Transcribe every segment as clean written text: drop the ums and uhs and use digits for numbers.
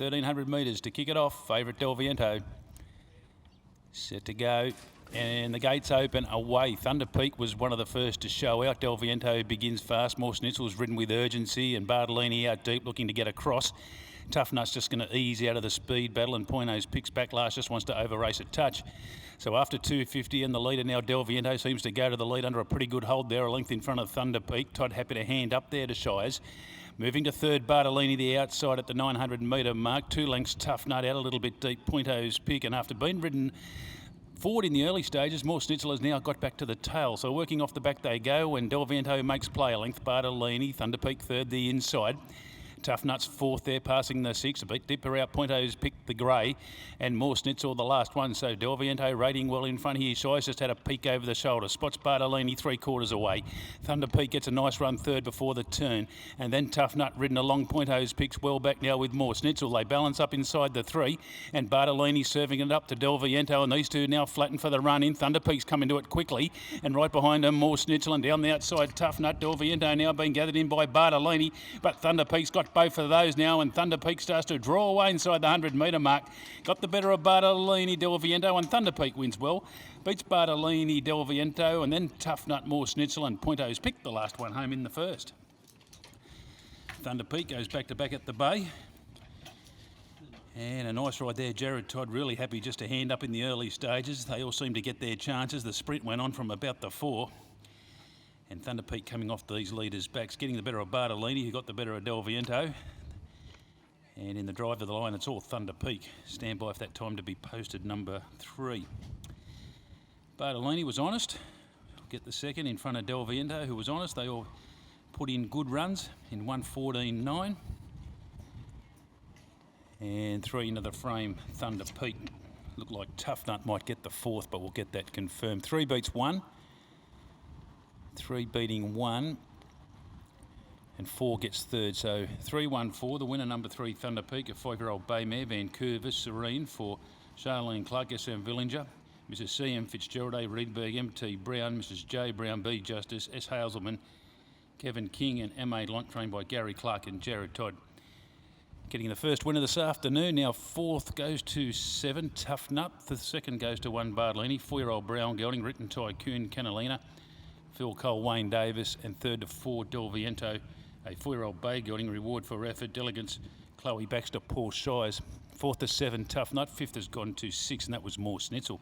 1,300 metres to kick it off. Favourite Del Viento. Set to go. And the gates open away. Thunder Peak was one of the first to show out. Del Viento begins fast. More Schnitzel's ridden with urgency, and Bartolini out deep looking to get across. Tough Nut's just going to ease out of the speed battle, and Pointo's picks back last, just wants to over-race a touch. So after 250 and the leader now, Del Viento seems to go to the lead under a pretty good hold there, a length in front of Thunder Peak. Todd happy to hand up there to Shires. Moving to third, Bartolini, the outside at the 900 metre mark. 2 lengths, Tough Nut out a little bit deep. Pointo's pick, and after being ridden forward in the early stages, More Schnitzel has now got back to the tail. So working off the back they go, and Del Viento makes play a length. Bartolini, Thunder Peak third, the inside. Tough Nuts fourth there, passing the 6. A bit dipper out. Pointo's picked the grey, and More Schnitzel the last one. So Del Viento rating well in front here. Shies just had a peek over the shoulder. Spots Bartolini 3/4 away. Thunder Peak gets a nice run third before the turn, and then Tough Nut ridden along. Pointo's picks well back now with More Schnitzel. They balance up inside the 3, and Bartolini serving it up to Del Viento, and these two now flattened for the run in. Thunder Peak's coming to it quickly, and right behind them More Schnitzel, and down the outside Tough Nut. Del Viento now being gathered in by Bartolini, but Thunder Peak's got both of those now, and Thunder Peak starts to draw away inside the 100 metre mark. Got the better of Bartolini, Del Viento, and Thunder Peak wins well. Beats Bartolini, Del Viento, and then Tough Nut, More Schnitzel, and Pointo's picked the last one home in the first. Thunder Peak goes back to back at the bay. And a nice ride there. Jared Todd really happy just to hand up in the early stages. They all seem to get their chances. The sprint went on from about the 4. And Thunder Peak coming off these leaders' backs, getting the better of Bartolini, who got the better of Del Viento. And in the drive of the line, it's all Thunder Peak. Stand by for that time to be posted, number 3. Bartolini was honest. Get the second in front of Del Viento, who was honest. They all put in good runs in 1:14.9. And 3 into the frame, Thunder Peak. Looked like Tough Nut might get the 4th, but we'll get that confirmed. 3 beats 1. 3 beating 1. And 4 gets third, so 3-1-4. The winner, number 3, Thunder Peak, a 5-year-old bay mare, Vancouver Serene for Charlene Clark, SM Villinger, Mrs. C.M. Fitzgerald, A. Reedberg, M.T. Brown, Mrs. J. Brown, B. Justice, S. Hazelman, Kevin King, and M.A. Lunt, trained by Gary Clark and Jared Todd. Getting the first winner this afternoon. Now 4th goes to 7, Tough Nut. The 2nd goes to 1, Bartolini. 4-year-old Brown Gelding, Written Tycoon, Canalina, Phil Cole, Wayne Davis, and 3rd to 4, Del Viento. A 4-year-old bay Gelding, Reward for Effort, Diligence, Chloe Baxter, Paul Shires. 4th to 7, Tough Nut. 5th has gone to 6, and that was More Schnitzel.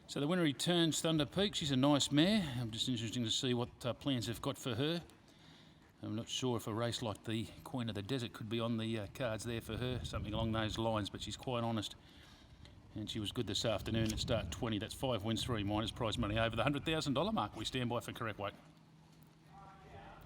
So the winner returns Thunder Peak. She's a nice mare. I'm just interested to see what plans they've got for her. I'm not sure if a race like the Queen of the Desert could be on the cards there for her, something along those lines, but she's quite honest. And she was good this afternoon at start 20. That's 5 wins, 3 minors, prize money over the $100,000 mark. We stand by for correct weight.